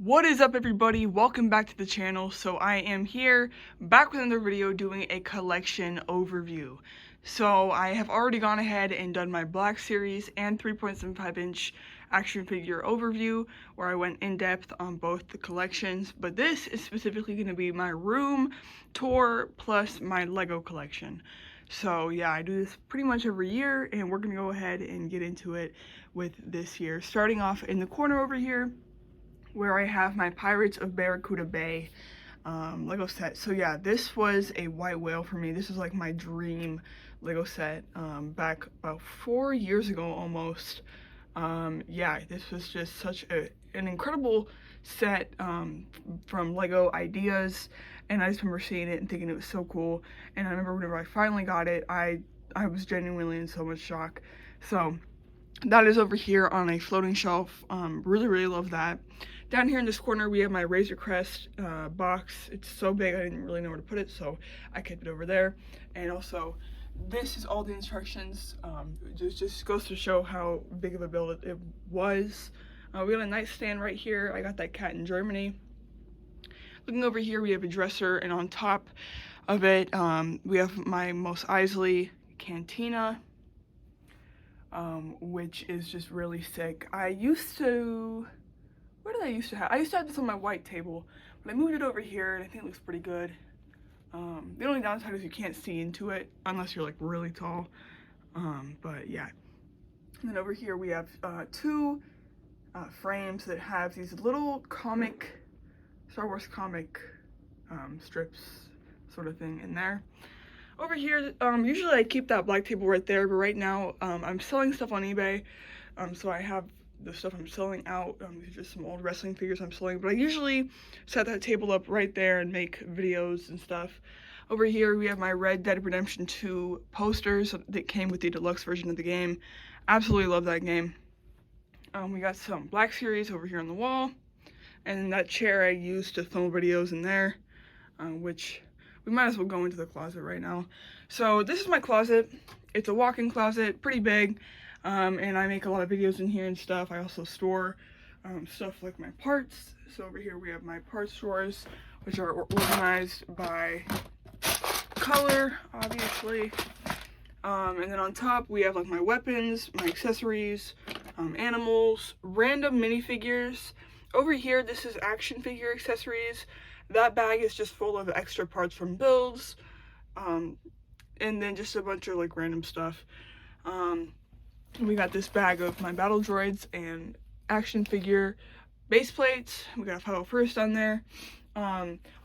What is up, everybody? Welcome back to the channel. So I am here back with another video doing a collection overview. So I have already gone ahead and done my Black Series and 3.75-inch action figure overview where I went in depth on both the collections, but this is specifically going to be my room tour plus my Lego collection. So yeah, I do this pretty much every year, and we're going to go ahead and get into it with this year. Starting off in the corner over here, where I have my Pirates of Barracuda Bay Lego set. So yeah, this was a white whale for me. This is like my dream Lego set back about 4 years ago almost. Yeah, this was just such an incredible set from Lego Ideas, and I just remember seeing it and thinking it was so cool. And I remember whenever I finally got it, I was genuinely in so much shock. So that is over here on a floating shelf. Really love that. Down here in this corner, we have my Razor Crest box. It's so big, I didn't really know where to put it, so I kept it over there. And also, this is all the instructions. It just goes to show how big of a build it was. We got a nightstand right here. I got that cat in Germany. Looking over here, we have a dresser, and on top of it, we have my Mos Eisley Cantina, which is just really sick. Where did I used to have? I used to have this on my white table, but I moved it over here, and I think it looks pretty good. The only downside is you can't see into it unless you're like really tall. But yeah. And then over here we have two frames that have these little Star Wars comic strips sort of thing in there. Over here, usually I keep that black table right there, but right now I'm selling stuff on eBay, so I have the stuff I'm selling out. These are just some old wrestling figures I'm selling, but I usually set that table up right there and make videos and stuff. Over here we have my Red Dead Redemption 2 posters that came with the deluxe version of the game. Absolutely love that game. We got some Black Series over here on the wall, and that chair I used to film videos in there, which we might as well go into the closet right now. So this is my closet. It's a walk-in closet, pretty big, and I make a lot of videos in here and stuff. I also store stuff like my parts. So over here we have my parts drawers, which are organized by color, obviously. And then on top we have like my weapons, my accessories, animals, random minifigures. Over here, this is action figure accessories. That bag is just full of extra parts from builds, and then just a bunch of like random stuff. We got this bag of my battle droids and action figure base plates. We got a 501st on there.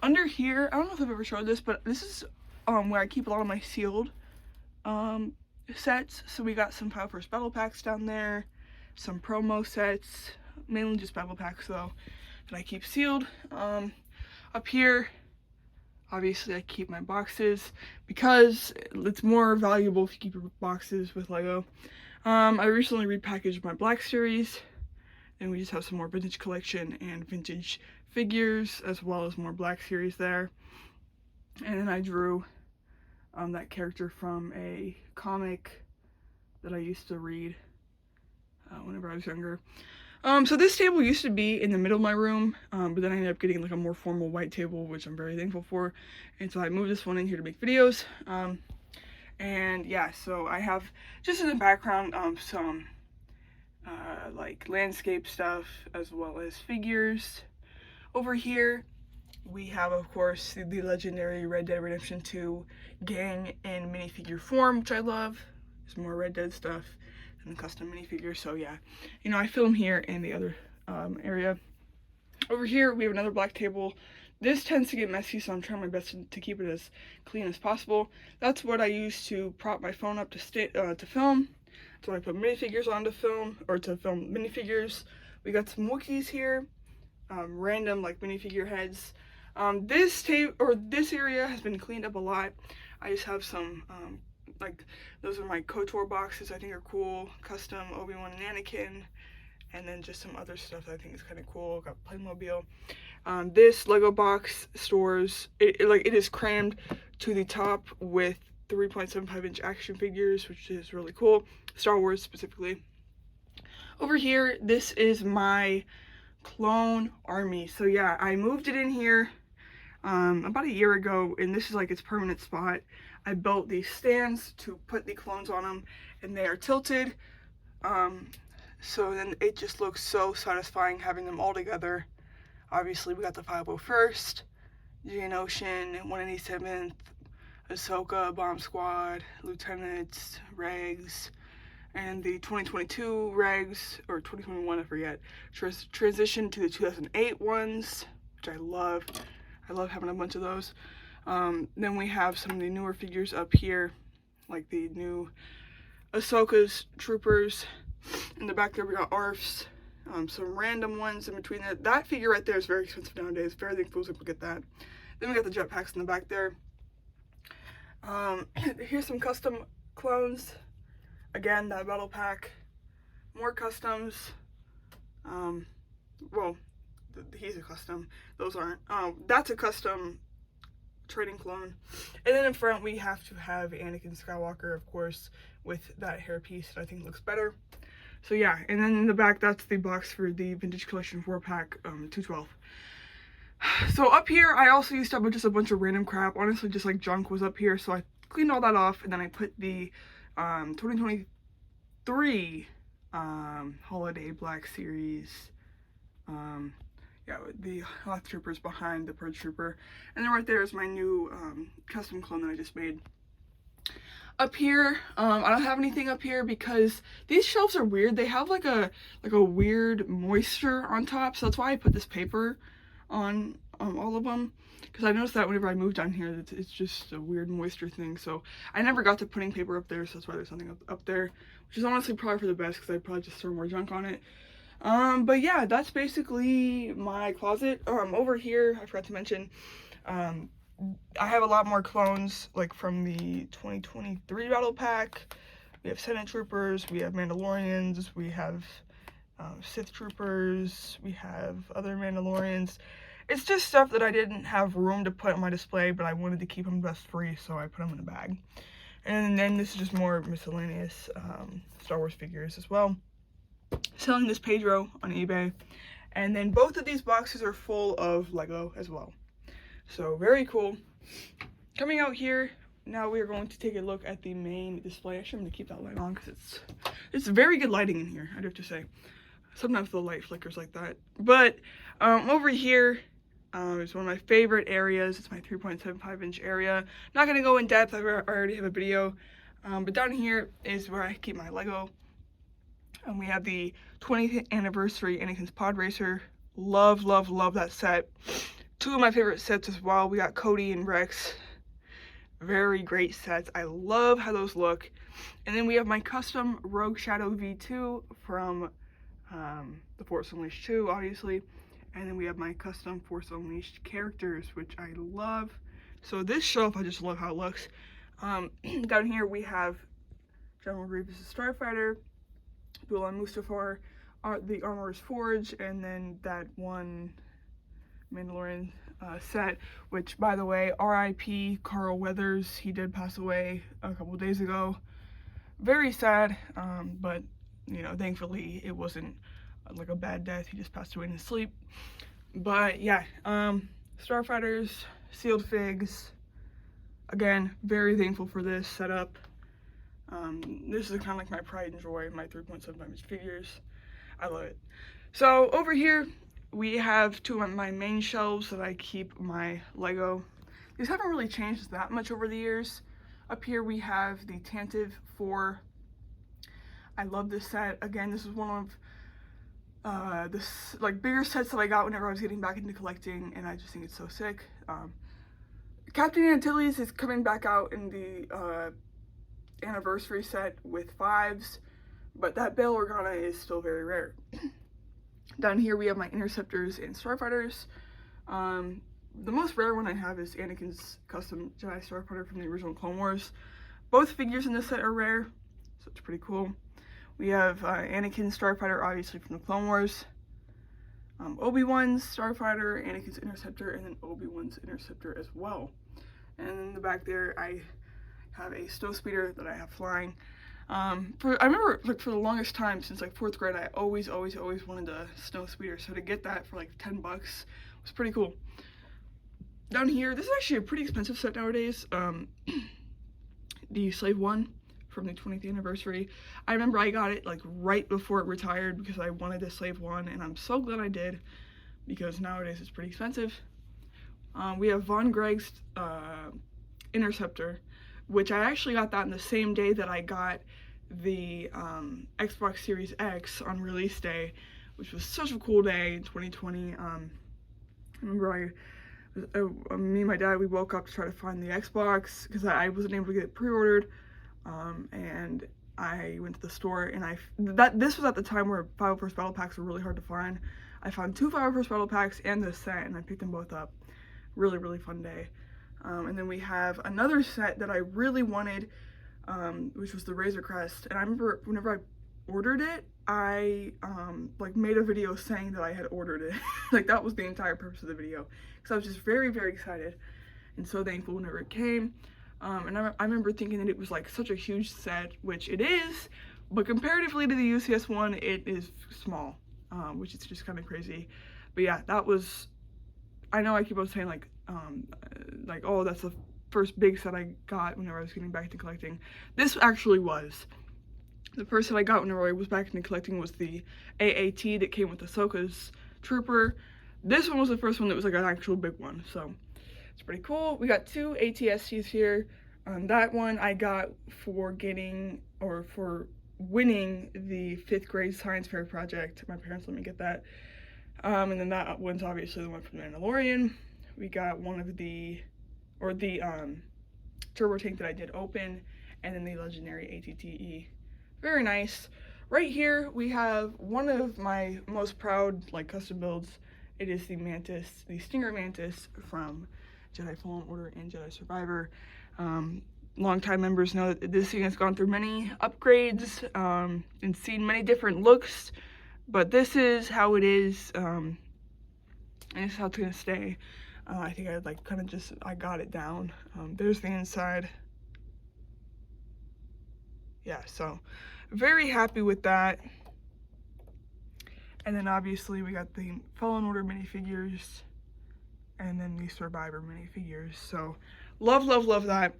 Under here, I don't know if I've ever showed this, but this is where I keep a lot of my sealed sets. So we got some 501st battle packs down there, some promo sets, mainly just battle packs though, that I keep sealed. Up here, obviously I keep my boxes because it's more valuable if you keep your boxes with Lego. I recently repackaged my Black Series, and we just have some more vintage collection and vintage figures, as well as more Black Series there. And then I drew that character from a comic that I used to read whenever I was younger. So this table used to be in the middle of my room, but then I ended up getting like a more formal white table, which I'm very thankful for. And so I moved this one in here to make videos. And yeah, so I have just in the background some like landscape stuff as well as figures. Over here we have, of course, the legendary Red Dead Redemption 2 gang in minifigure form, which I love. There's more Red Dead stuff and the custom minifigures. So yeah, you know, I film here in the other area. Over here we have another black table. This tends to get messy, so I'm trying my best to keep it as clean as possible. That's what I use to prop my phone up to film. So I put minifigures on to film, or to film minifigures. We got some Wookiees here, random like minifigure heads. This area has been cleaned up a lot. I just have some like, those are my KOTOR boxes I think are cool, custom Obi-Wan and Anakin, and then just some other stuff that I think is kind of cool. Got Playmobil. This Lego box stores, it is crammed to the top with 3.75-inch action figures, which is really cool. Star Wars specifically. Over here, this is my Clone Army. So yeah, I moved it in here about a year ago, and this is like its permanent spot. I built these stands to put the clones on them, and they are tilted. So then it just looks so satisfying having them all together. Obviously, we got the 501st, Geonosian, 187th, Ahsoka, Bomb Squad, Lieutenants, Regs, and the 2022 Regs, or 2021, I forget, transition to the 2008 ones, which I love. I love having a bunch of those. Then we have some of the newer figures up here, like the new Ahsoka's troopers. In the back there we got ARFs, some random ones in between that. That figure right there is very expensive nowadays. Very thankful to get that. Then we got the jetpacks in the back there. Here's some custom clones. Again, that battle pack. More customs. Well, he's a custom. Those aren't. That's a custom trading clone. And then in front we have to have Anakin Skywalker, of course, with that hairpiece that I think looks better. So yeah, and then in the back, that's the box for the Vintage Collection 4-pack 212. So up here, I also used to have just a bunch of random crap. Honestly, just like junk was up here. So I cleaned all that off, and then I put the 2023 Holiday Black Series. Yeah, the Hoth Troopers behind the Purge Trooper. And then right there is my new custom clone that I just made. Up here, I don't have anything up here because these shelves are weird. They have like a weird moisture on top, so that's why I put this paper on all of them. Because I noticed that whenever I moved down here, it's just a weird moisture thing. So I never got to putting paper up there, so that's why there's something up there, which is honestly probably for the best because I'd probably just throw more junk on it. But yeah, that's basically my closet. Over here, I forgot to mention, I have a lot more clones, like from the 2023 battle pack. We have Senate Troopers, we have Mandalorians, we have Sith Troopers, we have other Mandalorians. It's just stuff that I didn't have room to put on my display, but I wanted to keep them dust free, so I put them in a bag. And then this is just more miscellaneous Star Wars figures as well. Selling this Pedro on eBay. And then both of these boxes are full of Lego as well. So very cool. Coming out here, now we are going to take a look at the main display. Actually, I'm going to keep that light on because it's very good lighting in here, I do have to say. Sometimes the light flickers like that. But over here is one of my favorite areas. It's my 3.75-inch area. Not going to go in depth. I already have a video. But down here is where I keep my Lego. And we have the 20th anniversary Anakin's Pod Racer. Love, love, love that set. Two of my favorite sets as well. We got Cody and Rex. Very great sets. I love how those look. And then we have my custom Rogue Shadow V2 from The Force Unleashed 2, obviously. And then we have my custom Force Unleashed characters, which I love. So this shelf, I just love how it looks. Down here we have General Grievous' Starfighter, Bilal Mustafar, the Armorer's Forge, and then that one Mandalorian set, which, by the way, R.I.P. Carl Weathers. He did pass away a couple days ago. Very sad, but, you know, thankfully it wasn't like a bad death. He just passed away in his sleep. But, yeah, Starfighters, sealed figs. Again, very thankful for this setup. This is kind of like my pride and joy, my 3.75-inch figures. I love it. So, over here, we have two of my main shelves that I keep my Lego. These haven't really changed that much over the years. Up here we have the Tantive 4. I love this set. Again, this is one of this like bigger sets that I got whenever I was getting back into collecting, and I just think it's so sick. Captain Antilles is coming back out in the anniversary set with 5s, but that Bail Organa is still very rare. Down here we have my Interceptors and Starfighters. The most rare one I have is Anakin's custom Jedi Starfighter from the original Clone Wars. Both figures in this set are rare, so it's pretty cool. We have Anakin's Starfighter, obviously from the Clone Wars. Obi-Wan's Starfighter, Anakin's Interceptor, and then Obi-Wan's Interceptor as well. And in the back there I have a Snowspeeder that I have flying. I remember like for the longest time since like 4th grade, I always wanted a snow speeder. So to get that for like 10 bucks was pretty cool. Down here, this is actually a pretty expensive set nowadays. The Slave 1 from the 20th anniversary. I remember I got it like right before it retired because I wanted a Slave 1, and I'm so glad I did because nowadays it's pretty expensive. We have Von Greg's Interceptor, which I actually got that on the same day that I got the Xbox Series X on release day, which was such a cool day in 2020. I remember me and my dad, we woke up to try to find the Xbox because I wasn't able to get it pre-ordered, and I went to the store, and this was at the time where 501st Battle Packs were really hard to find. I found 2 501st Battle Packs and this set, and I picked them both up. Really fun day. And then we have another set that I really wanted, which was the Razor Crest, and I remember whenever I ordered it, I like made a video saying that I had ordered it. Like that was the entire purpose of the video, because I was just very excited and so thankful whenever it came. And I remember thinking that it was like such a huge set, which it is, but comparatively to the UCS one, it is small, which is just kind of crazy. But yeah, that was, I know I keep on saying like oh, that's the first big set I got whenever I was getting back to collecting. This actually was. The first set I got whenever I was back into collecting was the AAT that came with Ahsoka's Trooper. This one was the first one that was like an actual big one, so it's pretty cool. We got 2 ATSTs here. That one I got for winning the 5th grade science fair project. My parents let me get that. And then that one's obviously the one from Mandalorian. We got one of the turbo tank that I did open, and then the legendary ATTE. Very nice. Right here we have one of my most proud like custom builds. It is the Mantis, the Stinger Mantis from Jedi Fallen Order and Jedi Survivor. Longtime members know that this thing has gone through many upgrades and seen many different looks, but this is how it is, and this is how it's gonna stay. I think I like kind of I got it down. There's the inside. Yeah, so very happy with that. And then obviously we got the Fallen Order minifigures and then the Survivor minifigures. So love that.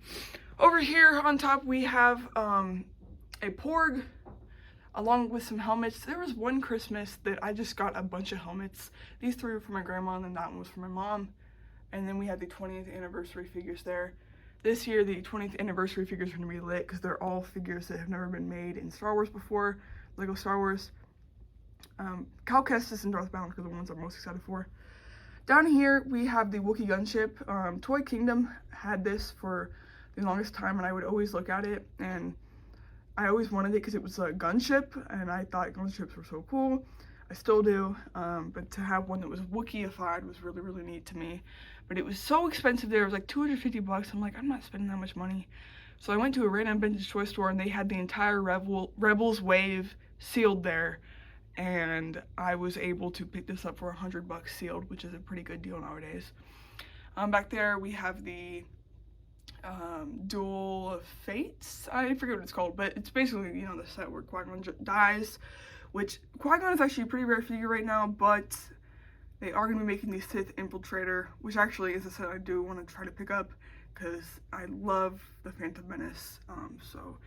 Over here on top we have a Porg along with some helmets. There was one Christmas that I just got a bunch of helmets. These 3 were for my grandma, and then that one was for my mom. And then we had the 20th anniversary figures there. This year, the 20th anniversary figures are going to be lit because they're all figures that have never been made in Star Wars before, Lego Star Wars. Cal Kestis and Darth Vader are the ones I'm most excited for. Down here, we have the Wookiee gunship. Toy Kingdom had this for the longest time, and I would always look at it, and I always wanted it because it was a gunship, and I thought gunships were so cool. I still do, but to have one that was Wookieified was really neat to me. But it was so expensive there. It was like 250 bucks. I'm like, I'm not spending that much money. So I went to a random vintage toy store, and they had the entire Rebels wave sealed there, and I was able to pick this up for 100 bucks sealed, which is a pretty good deal nowadays. Back there we have the Duel of Fates. I forget what it's called, but it's basically, you know, the set where Qui-Gon dies, which Qui-Gon is actually a pretty rare figure right now, but they are going to be making the Sith Infiltrator, which actually is a set I do want to try to pick up because I love the Phantom Menace, so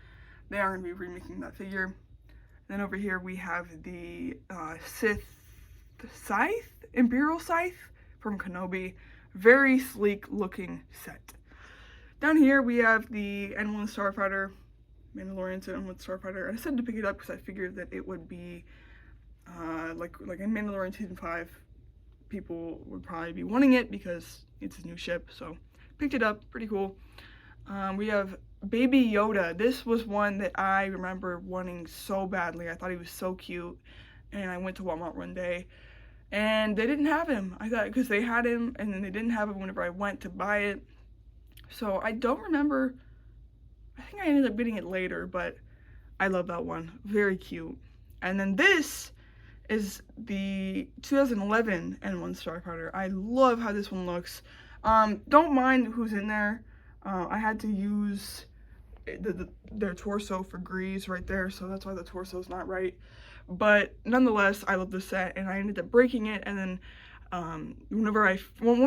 they are going to be remaking that figure. And then over here we have the Sith Scythe, Imperial Scythe from Kenobi. Very sleek looking set. Down here we have the N1 Starfighter, Mandalorian's N1 Starfighter. I decided to pick it up because I figured that it would be like in Mandalorian Season 5, people would probably be wanting it because it's a new ship, so picked it up. Pretty cool. We have Baby Yoda. This was one that I remember wanting so badly. I thought he was so cute, and I went to Walmart one day and they didn't have him. I thought because they had him and then they didn't have him whenever I went to buy it. So I don't remember. I think I ended up getting it later, but I love that one. Very cute. And then this is the 2011 N1 Starfighter. I love how this one looks. Don't mind who's in there. I had to use their torso for Grease right there, so that's why the torso's not right. But nonetheless, I love this set, and I ended up breaking it, and then one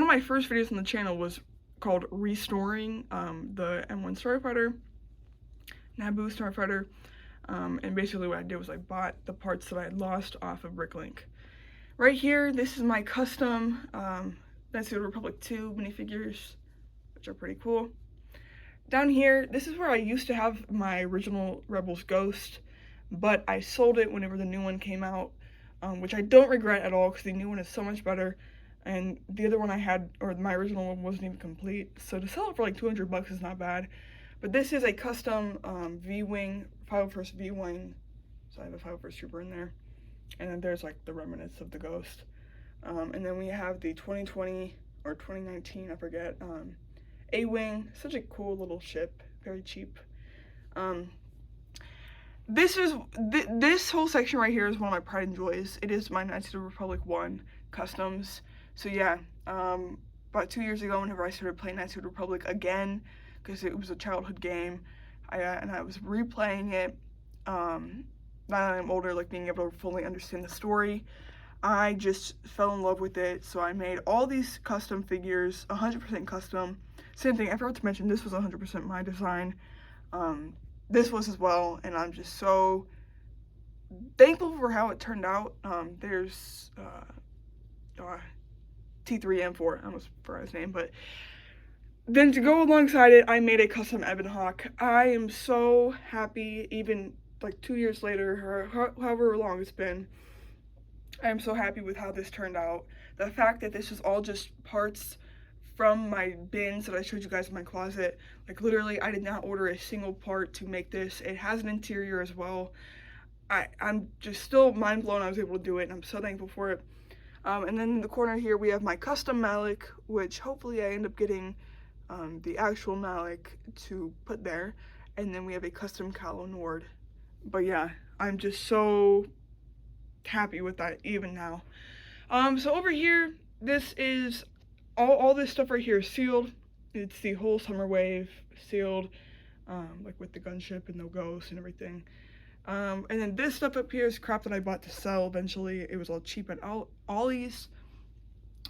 of my first videos on the channel was called Restoring the M1 Starfighter, Naboo Starfighter, and basically what I did was I bought the parts that I had lost off of Bricklink. Right here, this is my custom Knights of the Republic 2 minifigures, which are pretty cool. Down here, this is where I used to have my original Rebels Ghost, but I sold it whenever the new one came out, which I don't regret at all because the new one is so much better, and the other one I had, or my original one, wasn't even complete, so to sell it for like 200 bucks is not bad. But this is a custom V-Wing, 501st V-Wing, so I have a 501st Trooper in there, and then there's like the remnants of the Ghost. And then we have the 2020 or 2019, I forget, A-Wing, such a cool little ship, very cheap. This whole section right here is one of my pride and joys. It is my Knights of the Republic 1 customs. So yeah, about 2 years ago, whenever I started playing Knights of the Republic again, because it was a childhood game, and I was replaying it, now that I'm older, like being able to fully understand the story, I just fell in love with it. So I made all these custom figures, 100% custom. Same thing, I forgot to mention, this was 100% my design. This was as well, and I'm just so thankful for how it turned out. There's T3M4, I almost forgot his name, but then to go alongside it, I made a custom Ebon Hawk. I am so happy, even like 2 years later, or however long it's been, I am so happy with how this turned out. The fact that this is all just parts from my bins that I showed you guys in my closet. Like literally, I did not order a single part to make this. It has an interior as well. I'm just still mind blown I was able to do it, and I'm so thankful for it. And then in the corner here, we have my custom Malak, which hopefully I end up getting the actual Malak to put there. And then we have a custom Kylo Nord. But yeah, I'm just so happy with that even now. So over here, this is all this stuff right here is sealed. It's the whole Summer Wave sealed, like with the gunship and the Ghost and everything. And then this stuff up here is crap that I bought to sell eventually. It was all cheap at Ollie's.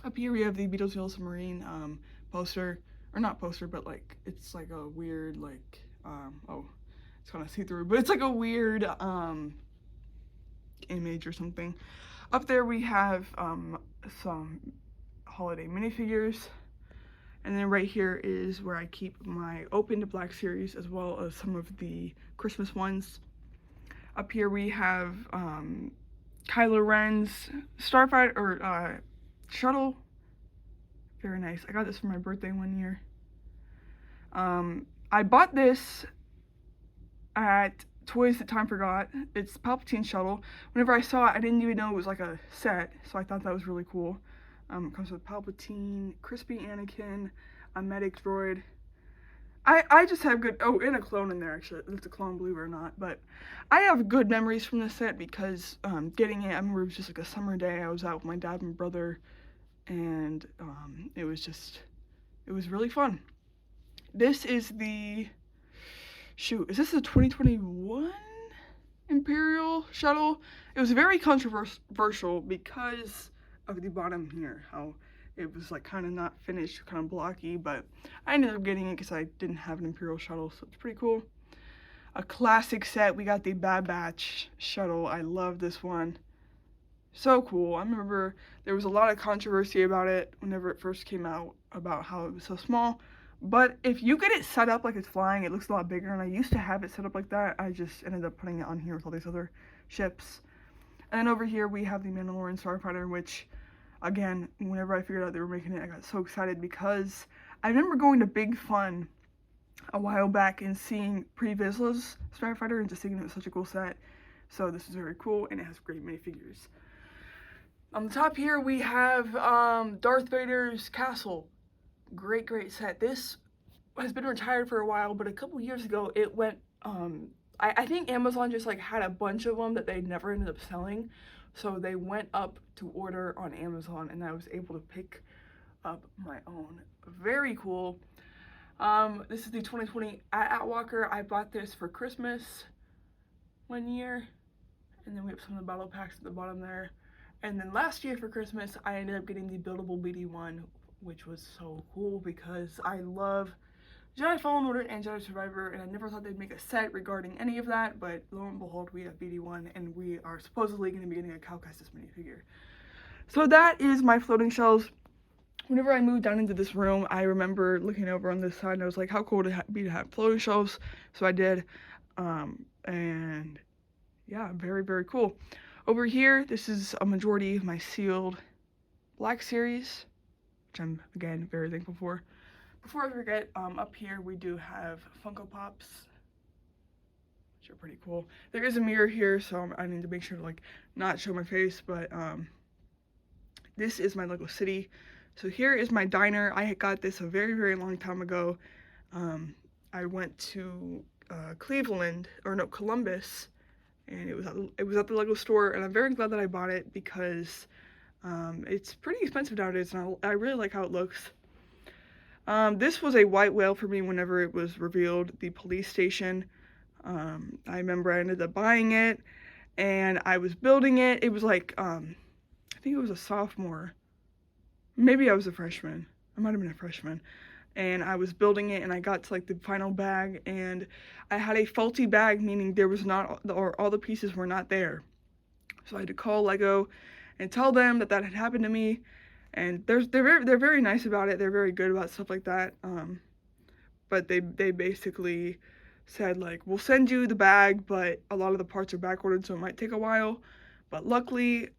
Up here we have the Beetlesville Submarine poster, or not poster, but like it's like a weird like oh, it's kind of see-through, but it's like a weird image or something. Up there we have some holiday minifigures, and then right here is where I keep my Open to Black series as well as some of the Christmas ones. Up here we have Kylo Ren's Starfighter or shuttle. Very nice. I got this for my birthday one year. I bought this at Toys That Time Forgot. It's Palpatine shuttle. Whenever I saw it, I didn't even know it was like a set, so I thought that was really cool. It comes with Palpatine, Crispy Anakin, a medic droid. I just have good, oh, and a clone in there actually. It's a clone, believe it or not, but I have good memories from this set because getting it, I remember it was just like a summer day. I was out with my dad and brother, and it was really fun. This is the, is this the 2021 Imperial shuttle? It was very controversial because of the bottom here, how it was like kind of not finished, kind of blocky, but I ended up getting it because I didn't have an Imperial shuttle, so it's pretty cool. A classic set, we got the Bad Batch shuttle. I love this one. So cool. I remember there was a lot of controversy about it whenever it first came out, about how it was so small. But if you get it set up like it's flying, it looks a lot bigger, and I used to have it set up like that. I just ended up putting it on here with all these other ships. And then over here we have the Mandalorian Starfighter, which, again, whenever I figured out they were making it, I got so excited because I remember going to Big Fun a while back and seeing Pre Vizsla's Starfighter and just thinking it was such a cool set. So this is very cool, and it has great minifigures. On the top here we have Darth Vader's castle. Great set. This has been retired for a while, but a couple years ago it went, I think Amazon just like had a bunch of them that they never ended up selling. So they went up to order on Amazon, and I was able to pick up my own. Very cool. This is the 2020 at Walker. I bought this for Christmas one year, and then we have some of the battle packs at the bottom there. And then last year for Christmas, I ended up getting the buildable BD1, which was so cool because I love Jedi Fallen Order and Jedi Survivor, and I never thought they'd make a set regarding any of that, but lo and behold, we have BD1, and we are supposedly going to be getting a Cal Kestis minifigure. So that is my floating shelves. Whenever I moved down into this room, I remember looking over on this side, and I was like, how cool would it be to have floating shelves? So I did, and yeah, very, very cool. Over here, this is a majority of my sealed Black Series, which I'm, again, very thankful for. Before I forget, up here we do have Funko Pops, which are pretty cool. There is a mirror here, so I need to make sure to, like, not show my face, but, this is my Lego City. So here is my diner. I got this a very, very long time ago. I went to Columbus, and it was at the Lego store, and I'm very glad that I bought it because it's pretty expensive nowadays, and I really like how it looks. This was a white whale for me whenever it was revealed, the police station. I remember I ended up buying it, and I was building it. It was like, I think it was a sophomore. Maybe I was a freshman. I might have been a freshman. And I was building it, and I got to like the final bag, and I had a faulty bag, meaning there was not, or all the pieces were not there. So I had to call Lego and tell them that that had happened to me. And they're very nice about it. They're very good about stuff like that. But they basically said, like, we'll send you the bag, but a lot of the parts are back ordered, so it might take a while. But luckily,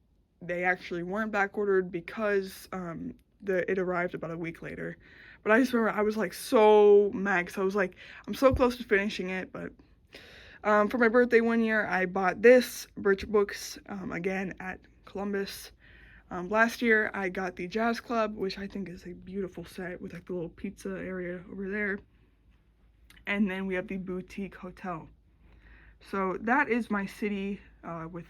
they actually weren't back ordered because it arrived about a week later. But I just remember I was like so mad because I was like, I'm so close to finishing it. But for my birthday one year, I bought this Birch Books again at Columbus. Last year, I got the Jazz Club, which I think is a beautiful set with like the little pizza area over there. And then we have the Boutique Hotel. So that is my city with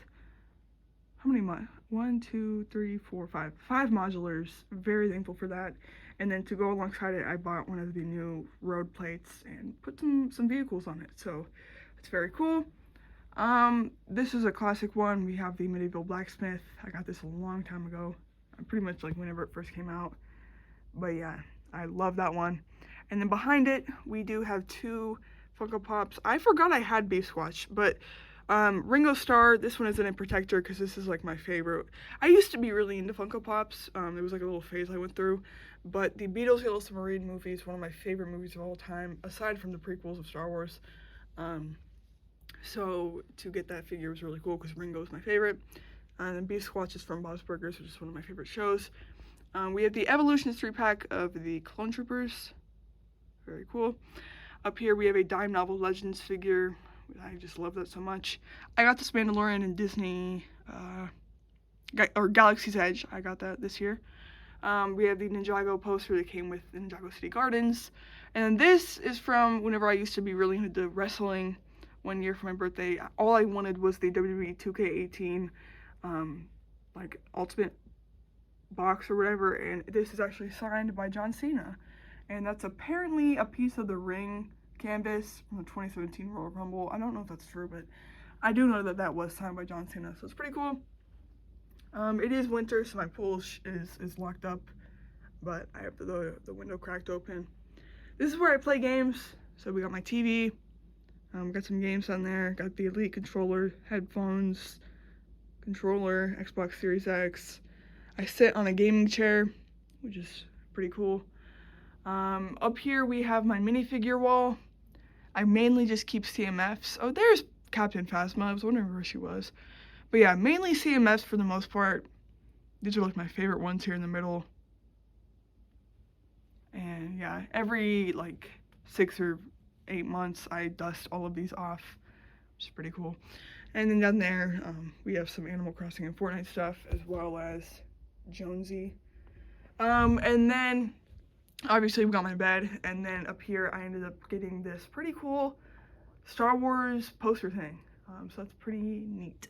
how many 1, 2, 3, 4, 5 modulars. Very thankful for that. And then to go alongside it, I bought one of the new road plates and put some vehicles on it. So it's very cool. This is a classic one. We have the Medieval Blacksmith. I got this a long time ago. Pretty much like whenever it first came out. But yeah, I love that one. And then behind it, we do have 2 Funko Pops. I forgot I had Beef Squatch, but Ringo Starr, this one isn't a protector because this is like my favorite. I used to be really into Funko Pops. It was like a little phase I went through. But the Beatles Yellow Submarine movie is one of my favorite movies of all time, aside from the prequels of Star Wars. So to get that figure was really cool because Ringo is my favorite. And then Beef Squatch is from Bob's Burgers, which is one of my favorite shows. We have the Evolutions 3-pack of the Clone Troopers. Very cool. Up here we have a Dime Novel Legends figure. I just love that so much. I got this Mandalorian in Disney, or Galaxy's Edge. I got that this year. We have the Ninjago poster that came with the Ninjago City Gardens. And this is from whenever I used to be really into wrestling. One year for my birthday, all I wanted was the WWE 2K18 like Ultimate box or whatever, and this is actually signed by John Cena. And that's apparently a piece of the ring canvas from the 2017 Royal Rumble. I don't know if that's true, but I do know that that was signed by John Cena, so it's pretty cool. It is winter, so my pool is locked up, but I have the window cracked open. This is where I play games. So we got my TV. Got some games on there. Got the Elite controller, headphones, controller, Xbox Series X. I sit on a gaming chair, which is pretty cool. Up here we have my minifigure wall. I mainly just keep CMFs. Oh, there's Captain Phasma. I was wondering where she was. But yeah, mainly CMFs for the most part. These are like my favorite ones here in the middle. And yeah, every like 6 or 8 months I dust all of these off, which is pretty cool. And then down there we have some Animal Crossing and Fortnite stuff, as well as Jonesy. And then obviously we got my bed, and then up here I ended up getting this pretty cool Star Wars poster thing. So that's pretty neat.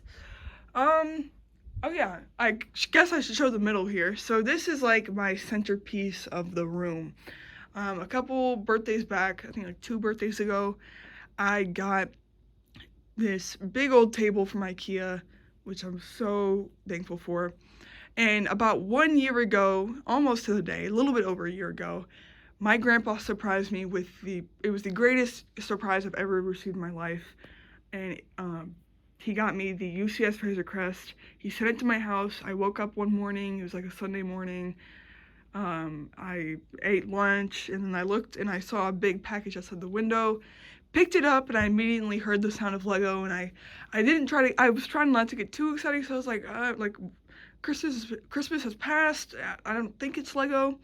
Oh yeah, I guess I should show the middle here. So this is like my centerpiece of the room. A couple birthdays back, I think like 2 birthdays ago, I got this big old table from IKEA, which I'm so thankful for. And about 1 year ago, almost to the day, a little bit over a year ago, my grandpa surprised me with it was the greatest surprise I've ever received in my life. And he got me the UCS Razor Crest. He sent it to my house. I woke up one morning, it was like a Sunday morning. I ate lunch, and then I looked and I saw a big package outside the window. Picked it up, and I immediately heard the sound of Lego. And I was trying not to get too excited, so I was like Christmas has passed. I don't think it's Lego.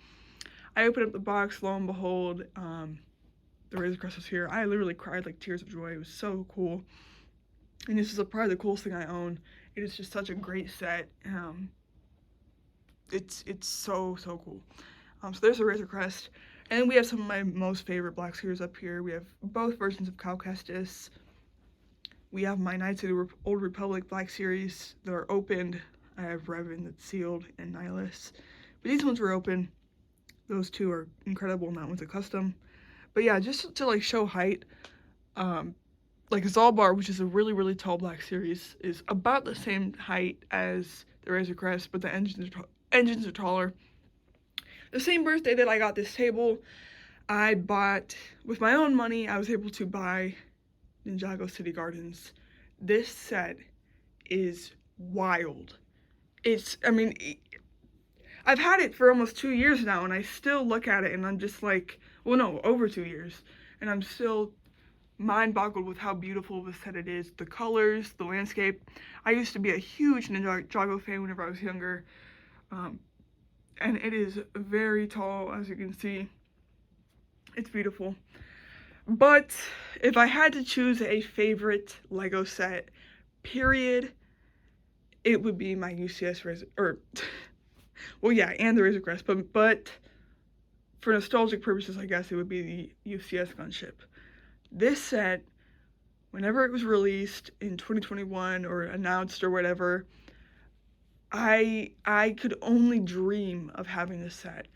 I opened up the box. Lo and behold, the Razor Crest was here. I literally cried like tears of joy. It was so cool, and this is probably the coolest thing I own. It is just such a great set. It's so cool. So there's the Razor Crest, and then we have some of my most favorite Black Series up here. We have both versions of Cal Kestis. We have my Knights of the Old Republic Black Series that are opened. I have Revan that's sealed and Nihilus, but these ones were open. Those two are incredible, and that one's a custom. But yeah, just to like show height, like Zalbar, which is a really tall Black Series, is about the same height as the Razor Crest, but the engines are taller. The same birthday that I got this table, I bought, with my own money, I was able to buy Ninjago City Gardens. This set is wild. I've had it for almost 2 years now, and I still look at it and I'm just like, well, no, over 2 years, and I'm still mind-boggled with how beautiful this set it is. The colors, the landscape. I used to be a huge Ninjago fan whenever I was younger, and it is very tall, as you can see. It's beautiful. But if I had to choose a favorite Lego set, period, it would be my UCS Razor, well, yeah, and the Razor Crest, but for nostalgic purposes, I guess it would be the UCS gunship. This set, whenever it was released in 2021 or announced or whatever, I could only dream of having this set.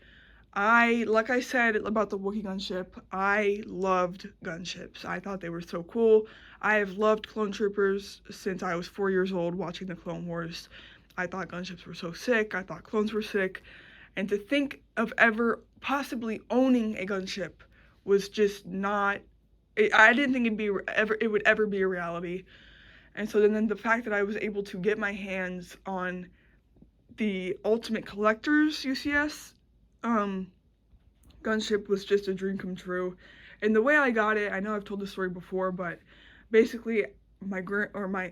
Like I said about the Wookiee gunship, I loved gunships. I thought they were so cool. I have loved clone troopers since I was 4 years old watching the Clone Wars. I thought gunships were so sick. I thought clones were sick. And to think of ever possibly owning a gunship was just not, I didn't think it would ever be a reality. And so then the fact that I was able to get my hands on the Ultimate Collector's UCS gunship was just a dream come true. And the way I got it, I know I've told this story before, but basically my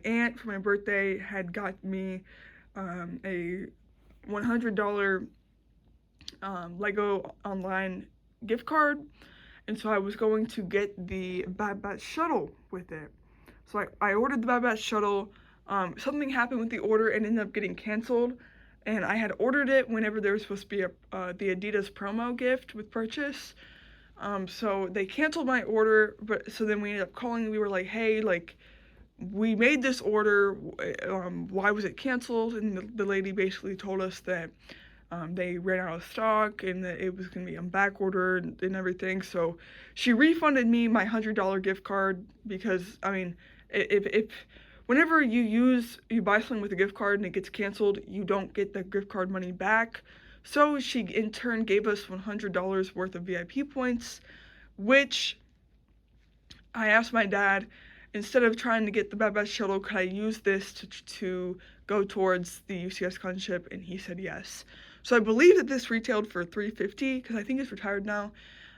aunt for my birthday had got me a $100 Lego online gift card, and so I was going to get the Bad Batch shuttle with it. So I ordered the Bad Batch shuttle. Something happened with the order and ended up getting canceled, and I had ordered it whenever there was supposed to be the Adidas promo gift with purchase. So they canceled my order, but so then we ended up calling. We were like, hey, like, we made this order, why was it canceled? And the lady basically told us that they ran out of stock and that it was going to be on back order and everything. So she refunded me my $100 gift card because, I mean, if whenever you buy something with a gift card and it gets canceled, you don't get the gift card money back. So she in turn gave us $100 worth of VIP points, which I asked my dad, instead of trying to get the Bad Batch shuttle, could I use this to go towards the UCS gunship? And he said yes. So I believe that this retailed for $350 because I think it's retired now,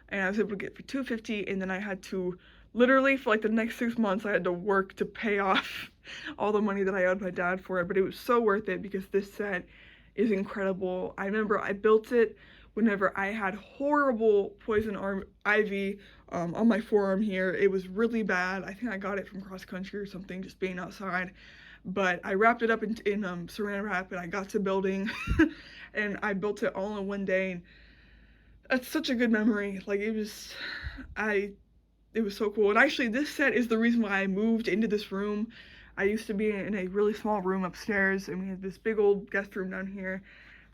and I was able to get it for $250. And then I had to literally for like the next 6 months I had to work to pay off all the money that I owed my dad for it. But it was so worth it because this set is incredible. I remember I built it whenever I had horrible poison ivy on my forearm here. It was really bad. I think I got it from cross country or something, just being outside. But I wrapped it up in saran wrap, and I got to building, and I built it all in one day. And that's such a good memory. Like, it was so cool. And actually, this set is the reason why I moved into this room. I used to be in a really small room upstairs, and we had this big old guest room down here,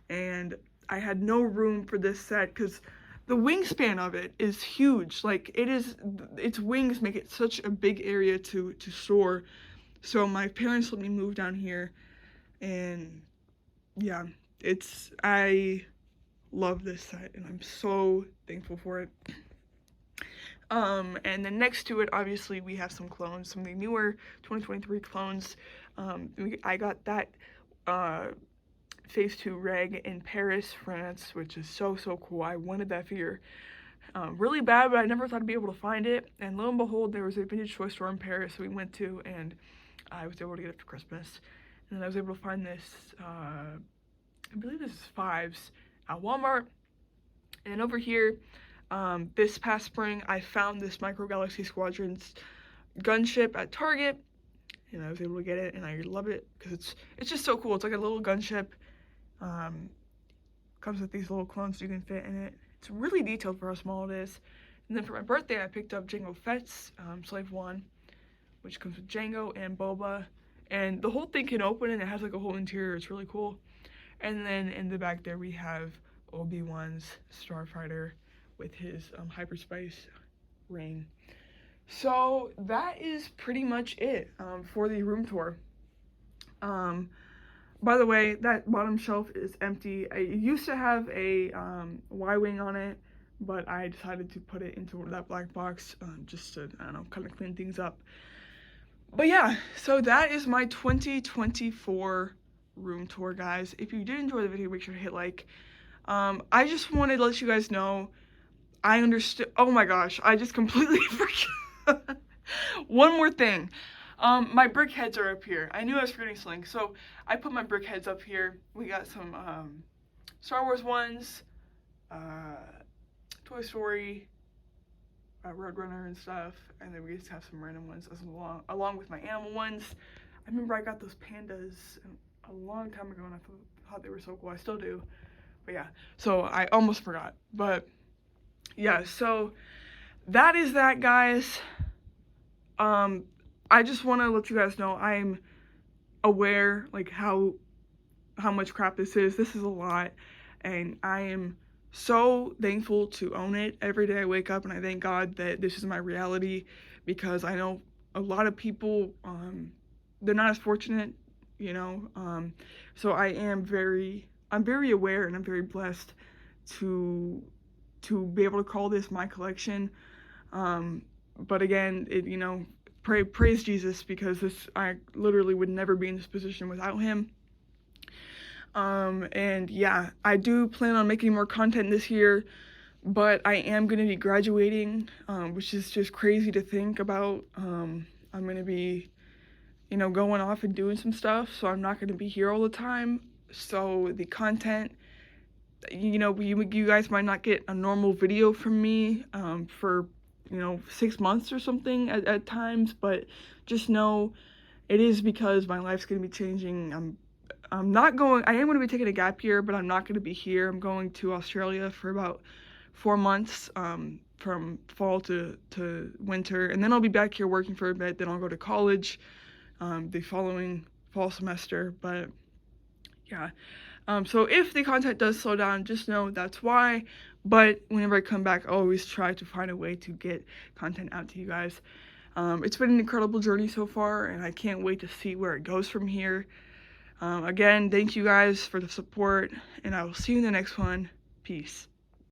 and I had no room for this set because the wingspan of it is huge. Like, its wings make it such a big area to store. So my parents let me move down here, and yeah, I love this set, and I'm so thankful for it. And then next to it, obviously, we have some clones, some of the newer 2023 clones. I got that Phase 2 reg in Paris, France, which is so cool. I wanted that figure really bad, but I never thought I'd be able to find it. And lo and behold, there was a vintage toy store in Paris we went to, and I was able to get it for Christmas. And then I was able to find this, I believe this is Fives at Walmart. And over here, this past spring, I found this Micro Galaxy Squadrons gunship at Target, and I was able to get it, and I love it because it's just so cool. It's like a little gunship. Comes with these little clones you can fit in it. It's really detailed for how small it is. And then for my birthday, I picked up Jango Fett's Slave One, which comes with Jango and Boba, and the whole thing can open, and it has like a whole interior. It's really cool. And then in the back there, we have Obi-Wan's Starfighter with his hyperspace ring. So that is pretty much it for the room tour. By the way, that bottom shelf is empty. It used to have a Y-wing on it, but I decided to put it into that black box just to, I don't know, kind of clean things up. But yeah, so that is my 2024 room tour, guys. If you did enjoy the video, make sure to hit like. I just wanted to let you guys know, I understood. Oh my gosh, I just completely forgot. One more thing. My brick heads are up here. I knew I was forgetting something, so I put my brick heads up here. We got some Star Wars ones, Toy Story, Roadrunner and stuff, and then we just have some random ones along with my animal ones. I remember I got those pandas a long time ago, and I thought they were so cool. I still do, but yeah. So I almost forgot, but yeah. So that is that, guys. I just want to let you guys know I'm aware, like, how much crap this is. This is a lot, and I am so thankful to own it. Every day I wake up and I thank God that this is my reality, because I know a lot of people, they're not as fortunate, you know. So I'm very aware, and I'm very blessed to be able to call this my collection. But again, you know, praise Jesus, because I literally would never be in this position without him. And yeah, I do plan on making more content this year, but I am going to be graduating, which is just crazy to think about. I'm going to be, you know, going off and doing some stuff, so I'm not going to be here all the time. So the content, you know, you guys might not get a normal video from me for, you know, 6 months or something at times, but just know it is because my life's going to be changing. I am going to be taking a gap year, but I'm not going to be here. I'm going to Australia for about 4 months, from fall to winter, and then I'll be back here working for a bit. Then I'll go to college the following fall semester. But yeah, so if the content does slow down, just know that's why. But whenever I come back, I always try to find a way to get content out to you guys. It's been an incredible journey so far, and I can't wait to see where it goes from here. Again, thank you guys for the support, and I will see you in the next one. Peace.